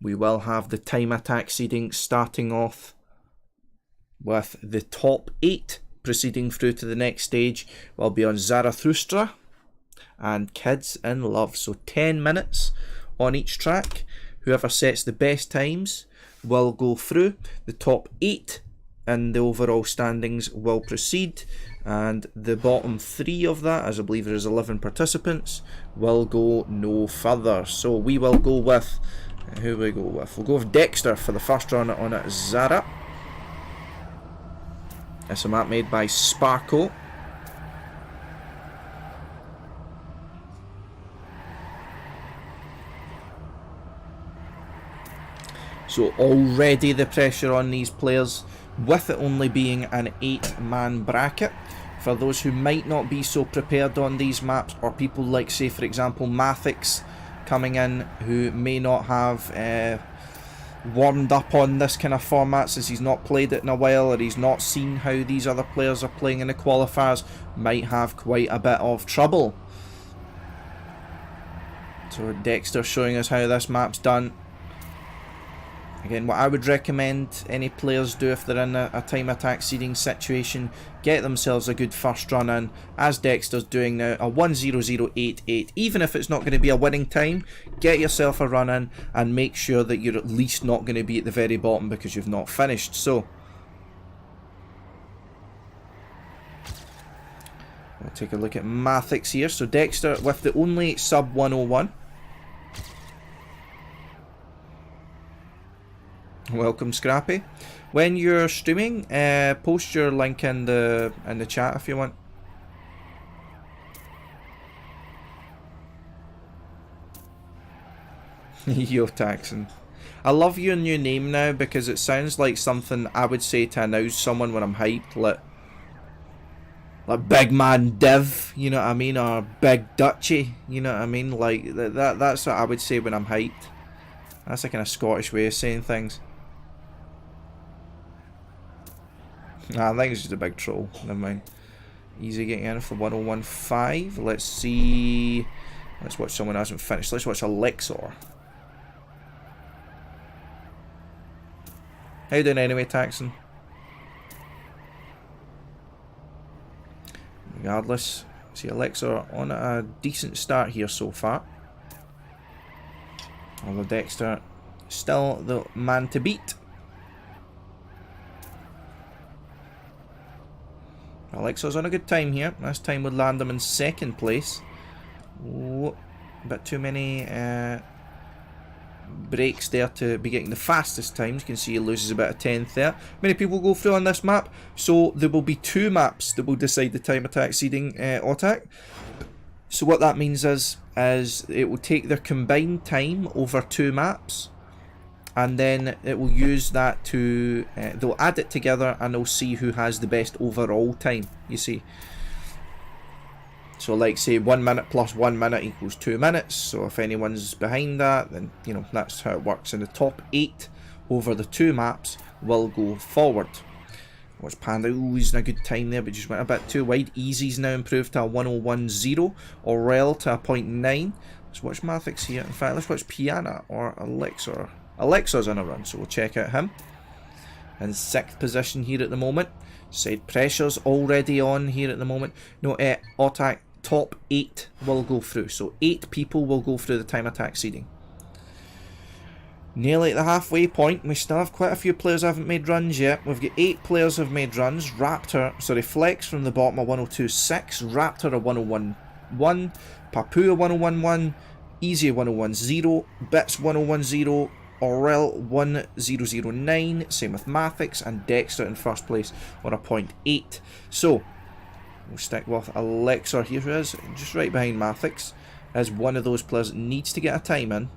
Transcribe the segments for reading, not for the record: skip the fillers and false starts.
we will have the time attack seeding starting off with the top 8 proceeding through to the next stage. Will be on Zarathustra and Kids in Love. So 10 minutes on each track. Whoever sets the best times will go through. The top 8 in the overall standings will proceed, and the bottom 3 of that, as I believe there is 11 participants, will go no further. So we will go with, who will we go with? We'll go with Dexter for the first run on Zara. It's a map made by Sparko. So already the pressure on these players, with it only being an 8-man bracket. For those who might not be so prepared on these maps, or people like, say for example, Mathix coming in, who may not have warmed up on this kind of format since he's not played it in a while, or he's not seen how these other players are playing in the qualifiers, might have quite a bit of trouble. So Dexter showing us how this map's done. Again, what I would recommend any players do if they're in a time attack seeding situation, get themselves a good first run in, as Dexter's doing now, a 1:00.88. Even if it's not going to be a winning time, get yourself a run in and make sure that you're at least not going to be at the very bottom because you've not finished. So we'll take a look at Mathix here. So Dexter with the only sub 101. Welcome, Scrappy. When you're streaming, post your link in the chat if you want. Yo, Taxon. I love your new name now because it sounds like something I would say to announce someone when I'm hyped, like Big Man Div, you know what I mean, or Big Dutchy, you know what I mean. Like that's what I would say when I'm hyped. That's a kind of Scottish way of saying things. Nah, I think it's just a big troll. Never mind. Easy getting in for 1:01.5. Let's see. Let's watch someone who hasn't finished. Let's watch Alexor. How you doing anyway, Taxon? Regardless, see Alexor on a decent start here so far. Although Dexter still the man to beat. Alexor's on a good time here. This time would land him in second place. Oh, a bit too many breaks there to be getting the fastest times. You can see he loses about a tenth there. Many people go through on this map, so there will be 2 maps that will decide the time attack seeding attack. So what that means is it will take their combined time over 2 maps, and then it will use that to they'll add it together and they'll see who has the best overall time, you see. So like say 1 minute plus 1 minute equals 2 minutes, so if anyone's behind that, then you know that's how it works. And the top 8 over the 2 maps will go forward. Watch Panda, ooh, he's in a good time there but just went a bit too wide. Easy's now improved to a 1:01.0, or Rel to a 0.9. Let's watch Mathix here. In fact, let's watch Piana or Alexor. Alexor's on a run, so we'll check out him. In 6th position here at the moment. Side pressure's already on here at the moment. No, attack top 8 will go through. So 8 people will go through the time attack seeding. Nearly at the halfway point. We still have quite a few players who haven't made runs yet. We've got 8 players who have made runs. Flex from the bottom of 1:02.6. Raptor a 1:01.1. Papu a 1:01.1. Easy a 1:01.0. Bits 1:01.0. Aurel 1:00.9, same with Mathix, and Dexter in first place on a 0.8. So we'll stick with Alexor here, who is just right behind Mathix, as one of those players that needs to get a time in.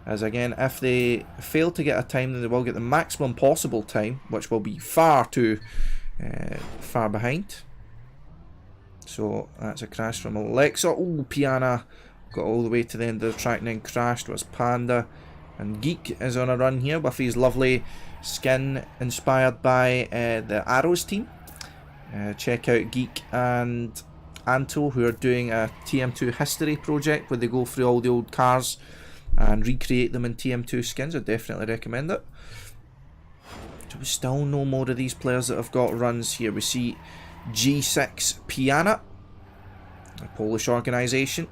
As again, if they fail to get a time, then they will get the maximum possible time, which will be far too far behind. So that's a crash from Alexor. Oh, Piana got all the way to the end of the track and then crashed. Was Panda. And Geek is on a run here with his lovely skin inspired by the Arrows team. Check out Geek and Anto, who are doing a TM2 history project where they go through all the old cars and recreate them in TM2 skins. I definitely recommend it. So we still know more of these players that have got runs here. We see G6 Piana, a Polish organisation.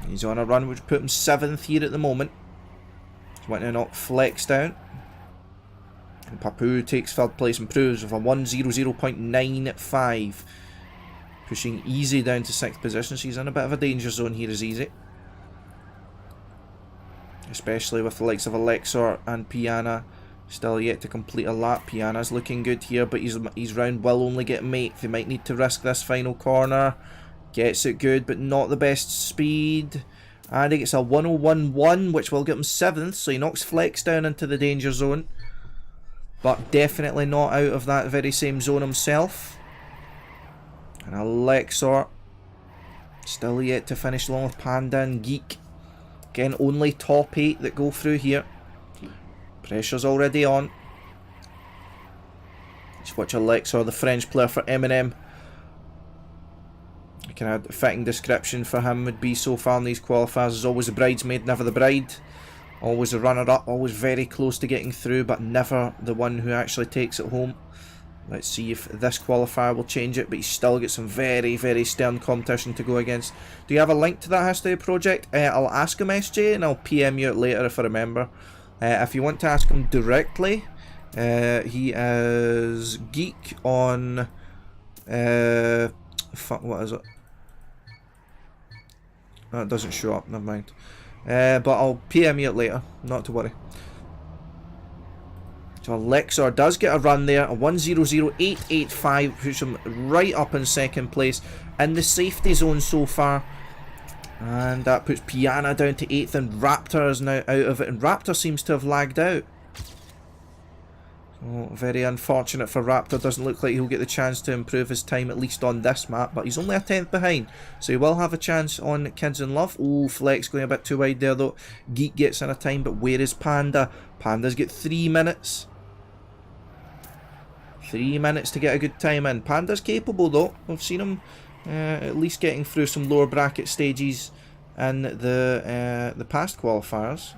He's on a run which put him 7th here at the moment. He's went to knock Flex down. And Papu takes 3rd place, improves with a 1:00.95. Pushing Easy down to 6th position, so he's in a bit of a danger zone here as Easy. Especially with the likes of Alexor and Piana still yet to complete a lap. Piana's looking good here, but his round will only get him 8th. They might need to risk this final corner. Gets it good, but not the best speed. And he gets a 1:01.1, which will get him 7th, so he knocks Flex down into the danger zone. But definitely not out of that very same zone himself. And Alexor still yet to finish along with Panda and Geek. Again, only top 8 that go through here. Pressure's already on. Let's watch Alexor, the French player for Eminem. I can add a fitting description for him would be so far in these qualifiers is always a bridesmaid, never the bride. Always a runner-up, always very close to getting through, but never the one who actually takes it home. Let's see if this qualifier will change it, but he's still got some very, very stern competition to go against. Do you have a link to that History Project? I'll ask him, SJ, and I'll PM you it later if I remember. If you want to ask him directly, he is Geek on... what is it? That doesn't show up, never mind. But I'll PM you it later, not to worry. So Alexor does get a run there, a 1:00.885, puts him right up in 2nd place in the safety zone so far. And that puts Piana down to 8th, and Raptor is now out of it, and Raptor seems to have lagged out. So very unfortunate for Raptor. Doesn't look like he'll get the chance to improve his time, at least on this map, but he's only a 10th behind, so he will have a chance on Kids in Love. Oh, Flex going a bit too wide there though. Geek gets in a time, but where is Panda? Panda's got 3 minutes. 3 minutes to get a good time in. Panda's capable though. We've seen him at least getting through some lower bracket stages in the past qualifiers.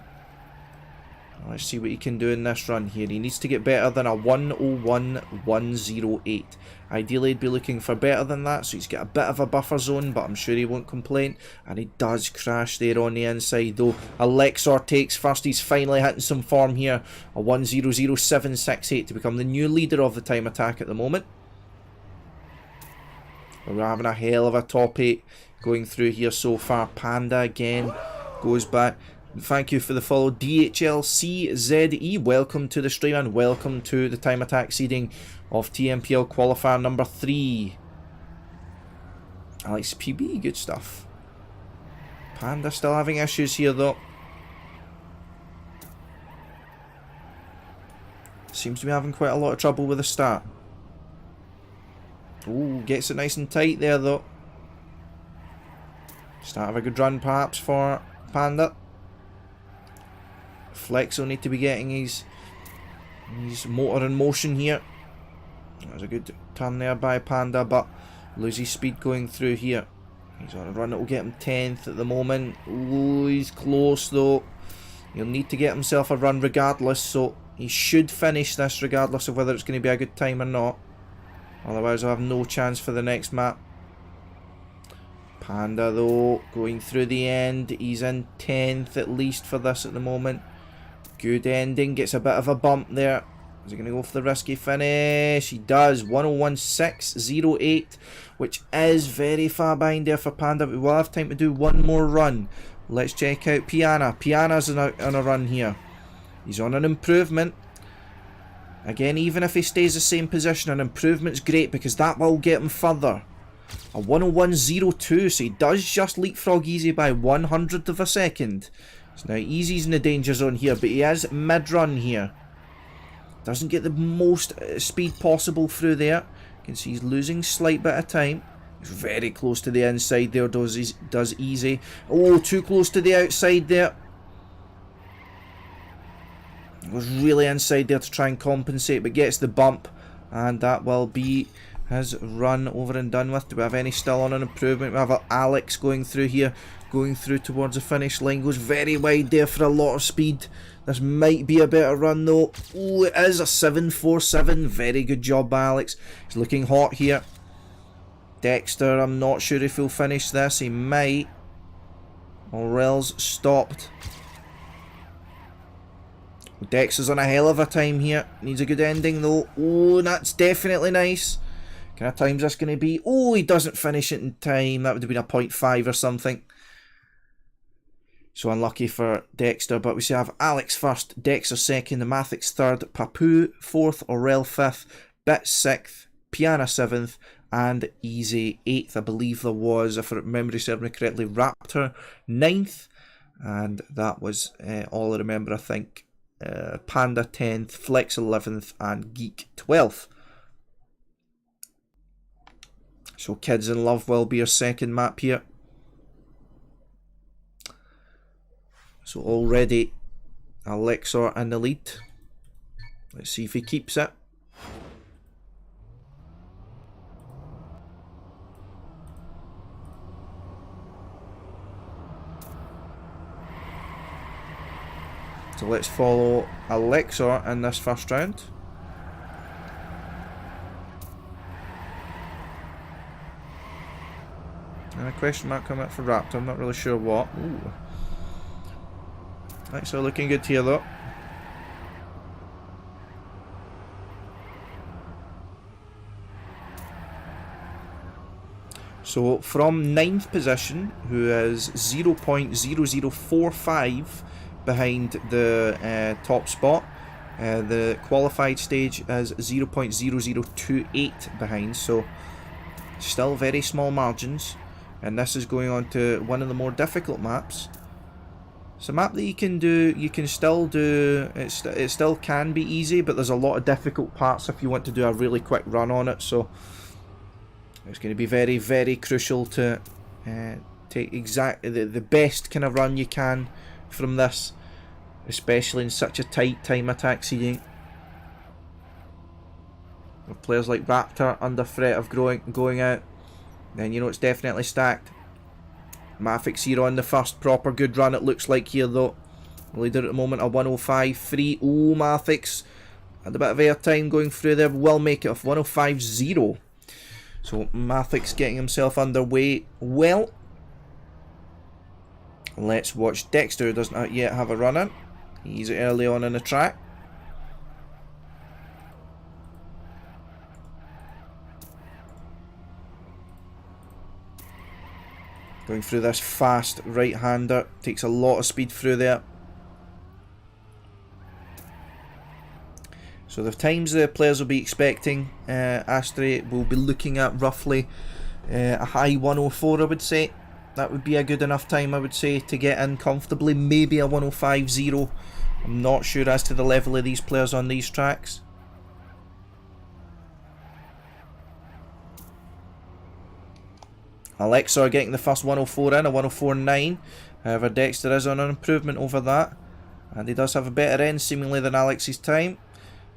Let's see what he can do in this run here. He needs to get better than a 1:01.108. Ideally, he'd be looking for better than that, so he's got a bit of a buffer zone, but I'm sure he won't complain. And he does crash there on the inside, though. Alexor takes first. He's finally hitting some form here. A 1:00.768 to become the new leader of the time attack at the moment. We're having a hell of a top 8 going through here so far. Panda again goes back. Thank you for the follow, DHLCZE. Welcome to the stream and welcome to the time attack seeding of TMPL qualifier number 3. Alex PB, good stuff. Panda still having issues here though. Seems to be having quite a lot of trouble with the start. Ooh, gets it nice and tight there though. Start of a good run perhaps for Panda. Flex will need to be getting his motor in motion here. That was a good turn there by Panda, but loses speed going through here. He's on a run that will get him 10th at the moment. Ooh, he's close though. He'll need to get himself a run regardless, so he should finish this regardless of whether it's going to be a good time or not. Otherwise I'll have no chance for the next map. Panda though, going through the end. He's in 10th at least for this at the moment. Good ending, gets a bit of a bump there. Is he going to go for the risky finish? He does. 1:01.608, which is very far behind there for Panda, but we will have time to do one more run. Let's check out Piana. Piana's on a run here. He's on an improvement. Again, even if he stays the same position, an improvement's great because that will get him further. A 1:01.02, so he does just leapfrog Easy by 100th of a second. So now Easy's in the danger zone here, but he is mid-run here. Doesn't get the most speed possible through there. You can see he's losing a slight bit of time. He's very close to the inside there, does Easy. Oh, too close to the outside there. He was really inside there to try and compensate, but gets the bump. And that will be his run over and done with. Do we have any still on an improvement? We have Alex going through here, going through towards the finish line. Goes very wide there for a lot of speed. This might be a better run though. Oh, it is a 7.47. Very good job by Alex. He's looking hot here. Dexter, I'm not sure if he'll finish this. He might. Aurel's stopped. Dexter's on a hell of a time here. Needs a good ending though. Oh, that's definitely nice. What kind of time's this going to be? Oh, he doesn't finish it in time. That would have been a 0.5 or something. So unlucky for Dexter. But we still have Alex first, Dexter second, the Mathix third, Papu fourth, Aurel fifth, Bit sixth, Piana seventh, and Easy 8th, I believe there was, if I remember serving me correctly, Raptor 9th, and that was all I remember, I think. Panda 10th, Flex 11th, and Geek 12th. So Kids in Love will be our second map here. So already Alexor in the lead. Let's see if he keeps it. So let's follow Alexor in this first round. And a question mark coming up for Raptor, I'm not really sure what. Ooh. Alexor looking good here though. So from 9th position, who is 0.0045 behind the top spot. The qualified stage is 0.0028 behind, so still very small margins. And this is going on to one of the more difficult maps. It's a map that you can do, you can still do, it still can be easy, but there's a lot of difficult parts if you want to do a really quick run on it, so it's going to be very, very crucial to take exactly the best kind of run you can from this, especially in such a tight time attack seeding. With players like Raptor under threat of going out, then you know it's definitely stacked. Mafix here on the first proper good run, it looks like here though. Leader at the moment a 105.3. Oh, Mafix had a bit of airtime going through there, will make it off 105.0. So Mafix getting himself underway well. Let's watch Dexter, who doesn't yet have a run in. He's early on in the track. Going through this fast right-hander. Takes a lot of speed through there. So the times the players will be expecting, Astray will be looking at roughly a high 104, I would say. That would be a good enough time, I would say, to get in comfortably. Maybe a 105.0. I'm not sure as to the level of these players on these tracks. Alexa getting the first 104 in, a 104.9. However, Dexter is on an improvement over that. And he does have a better end, seemingly, than Alex's time.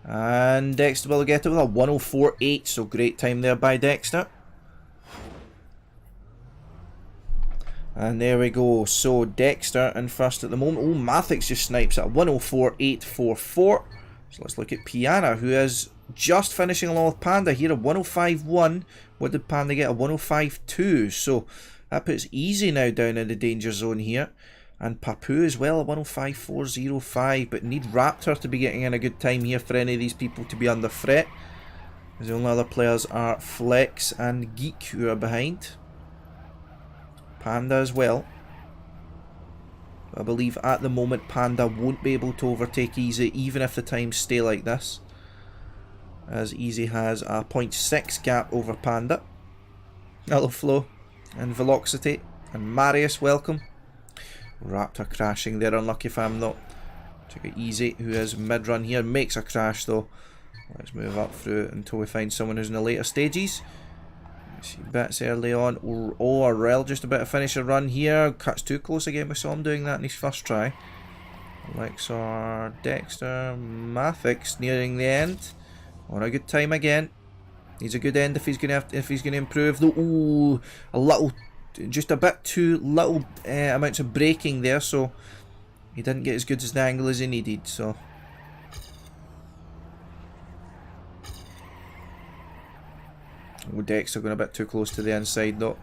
And Dexter will get it with a 104.8. So great time there by Dexter. And there we go. So Dexter in first at the moment. Oh, Mathix just snipes at 104.844. So let's look at Piana, who is just finishing along with Panda here at 105.1. What did Panda get? A 105.2. So that puts Easy now down in the danger zone here. And Papu as well, a 105.405. But need Raptor to be getting in a good time here for any of these people to be under threat. The only other players are Flex and Geek, who are behind. Panda as well. I believe at the moment Panda won't be able to overtake Easy even if the times stay like this, as Easy has a 0.6 gap over Panda. Hello Flo and Velocity and Marius, welcome. Raptor crashing there, unlucky fam though. Check out Easy, who is mid-run here, makes a crash though. Let's move up through until we find someone who's in the later stages. See bits early on. Oh, Aurel just about to finish a run here. Cuts too close again. We saw him doing that in his first try. Alexor, Dexter, Mathix nearing the end. On a good time again. He's a good end if he's gonna improve. Though, ooh, a little, just a bit too little amounts of braking there, so he didn't get as good as the angle as he needed. So. Oh, Dexter going a bit too close to the inside though.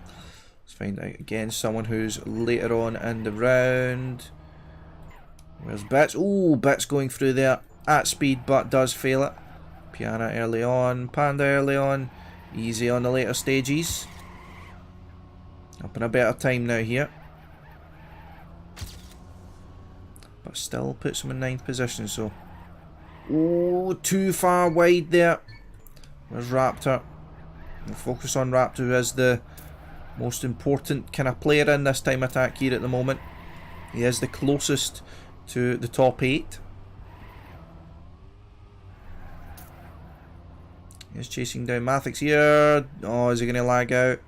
Let's find out again someone who's later on in the round. Where's Bits? Oh, Bits going through there at speed but does fail it. Piana early on, Panda early on, easy on the later stages. Up in a better time now here. But still puts him in 9th position, so. Oh, too far wide there. Where's Raptor? We'll focus on Raptor, who is the most important kind of player in this time attack here at the moment. He is the closest to the top 8. He's chasing down Mathix here. Oh, is he going to lag out?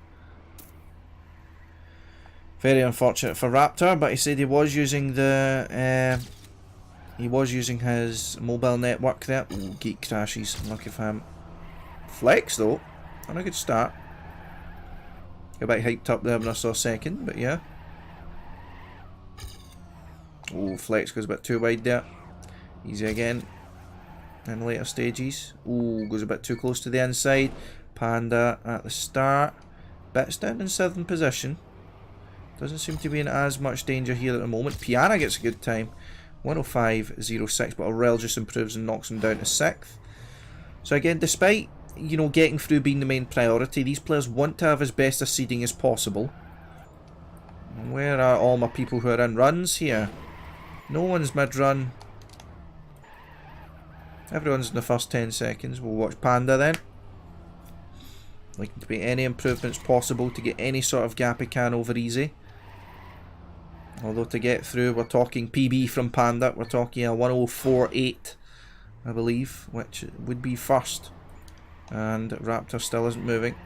Very unfortunate for Raptor, but he said he was using the his mobile network there. Ooh, Geek crashes. Lucky for him. Flex though. On a good start. Got a bit hyped up there when I saw second, but yeah. Oh, Flex goes a bit too wide there. Easy again. In later stages. Oh, goes a bit too close to the inside. Panda at the start. Bits down in 7th position. Doesn't seem to be in as much danger here at the moment. Piana gets a good time. 105.06, but Aurel just improves and knocks him down to 6th. So again, despite, you know, getting through being the main priority, these players want to have as best a seeding as possible. And where are all my people who are in runs here? No one's mid-run. Everyone's in the first 10 seconds. We'll watch Panda then. Looking to make any improvements possible to get any sort of gap he can over easy. Although to get through, we're talking PB from Panda. We're talking a 104.8, I believe, which would be first. And Raptor still isn't moving.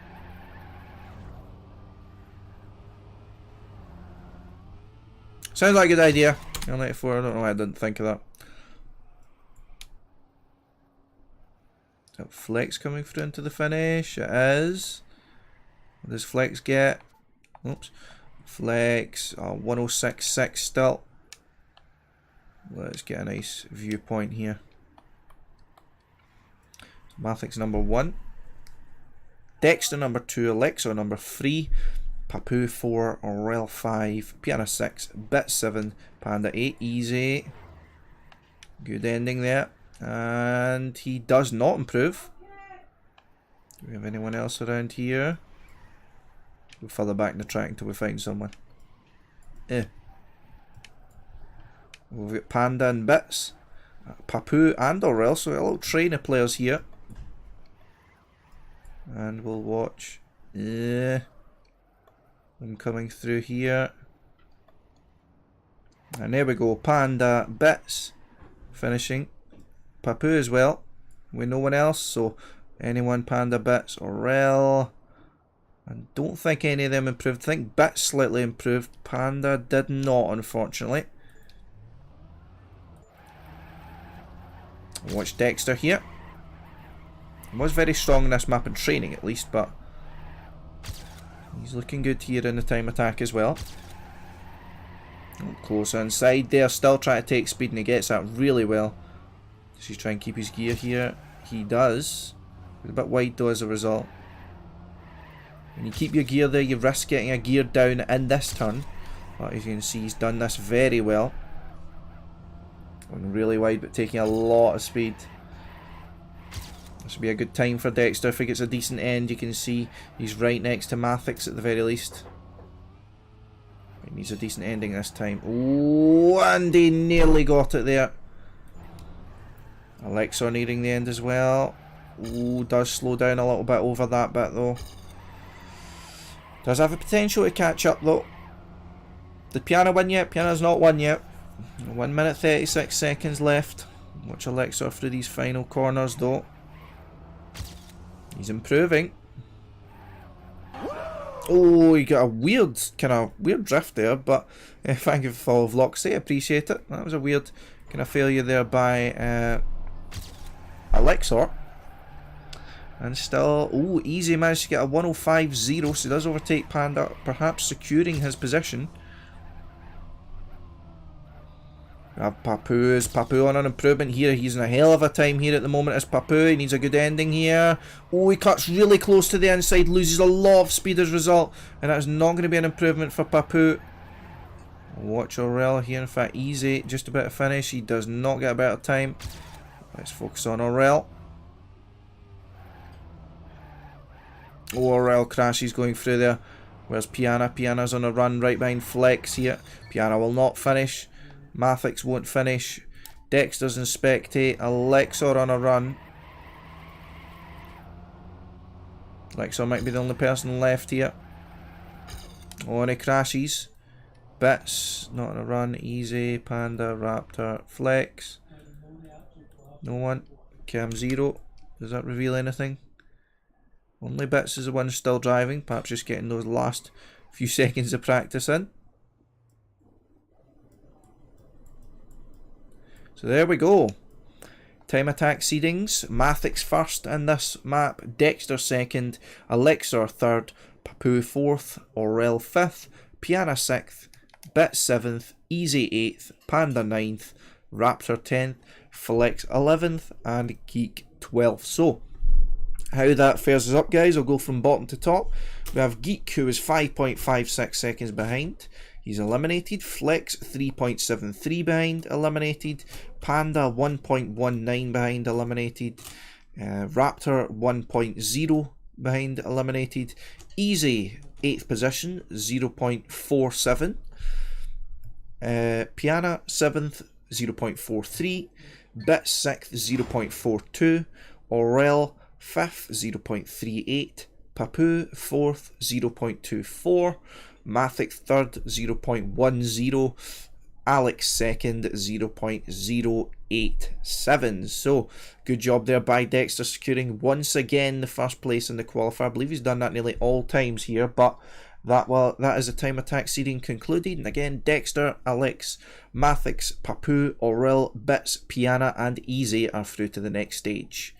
Sounds like a good idea. 94, I don't know why I didn't think of that. Is that Flex coming through into the finish? It is. What does Flex get? Oops. Flex, 106.6 still. Let's get a nice viewpoint here. Mathix number 1. Dexter number 2. Alexo number 3. Papu 4. Aurel 5. Piana 6. Bit 7. Panda 8. Easy. Good ending there. And he does not improve. Do we have anyone else around here? Go further back in the track until we find someone. We've got Panda and Bits. Papu and Aurel, so a little train of players here. And we'll watch them coming through here. And there we go. Panda, Bits finishing. Papu as well. With no one else, so anyone, Panda, Bits, Aurel. I don't think any of them improved. I think Bits slightly improved. Panda did not, unfortunately. Watch Dexter here. He was very strong in this map in training at least, but he's looking good here in the time attack as well. Close inside there, still trying to take speed, and he gets that really well. Does he try and keep his gear here? He does. He's a bit wide though as a result. When you keep your gear there, you risk getting a gear down in this turn. But as you can see, he's done this very well. Going really wide, but taking a lot of speed. This will be a good time for Dexter. If he gets a decent end, you can see he's right next to Mathix at the very least. He needs a decent ending this time. Oh, and he nearly got it there. Alexa nearing the end as well. Oh, does slow down a little bit over that bit though. Does have the potential to catch up though. Did Piana win yet? Piana's not won yet. 1 minute 36 seconds left. Watch Alexa through these final corners though. He's improving. Oh, he got a weird drift there, but thank you for the follow of Loxy, I appreciate it. That was a weird kind of failure there by Alexor. And still, oh, Easy managed to get a 105.0, so he does overtake Panda, perhaps securing his position. We have Papu on an improvement here. He's in a hell of a time here at the moment as Papu. He needs a good ending here. Oh, he cuts really close to the inside, loses a lot of speed as a result, and that is not going to be an improvement for Papu. Watch Aurel here. In fact, Easy just about to finish. He does not get a better time. Let's focus on Aurel. Oh, Aurel crashes going through there. Where's Piana? Piana's on a run right behind Flex here. Piana will not finish. Mathix won't finish. Dexter's in spectate. Alexor on a run. Alexor might be the only person left here. Oh, and he crashes. Bits, not on a run. Easy, Panda, Raptor, Flex. No one. Cam 0. Does that reveal anything? Only Bits is the one still driving. Perhaps just getting those last few seconds of practice in. So there we go. Time attack seedings. Mathix first in this map. Dexter second. Alexor third. Papu 4th. Aurel 5th. Piana 6th. Bit 7th. Easy 8th. Panda 9th. Raptor 10th. Flex 11th. And Geek 12th. So, how that fares us up, guys, I'll go from bottom to top. We have Geek, who is 5.56 seconds behind. He's eliminated. Flex 3.73 behind, eliminated. Panda 1.19 behind, eliminated. Raptor 1.0 behind, eliminated. Easy 8th position, 0.47. Piana 7th, 0.43. Bit 6th, 0.42. Aurel 5th, 0.38. Papu 4th, 0.24. Mathix 3rd, 0.10. Alex 2nd, 0.087. So, good job there by Dexter, securing once again the first place in the qualifier. I believe he's done that nearly all times here, but that is the time attack seeding concluded. And again, Dexter, Alex, Mathix, Papu, Aurel, Bits, Piana, and Easy are through to the next stage.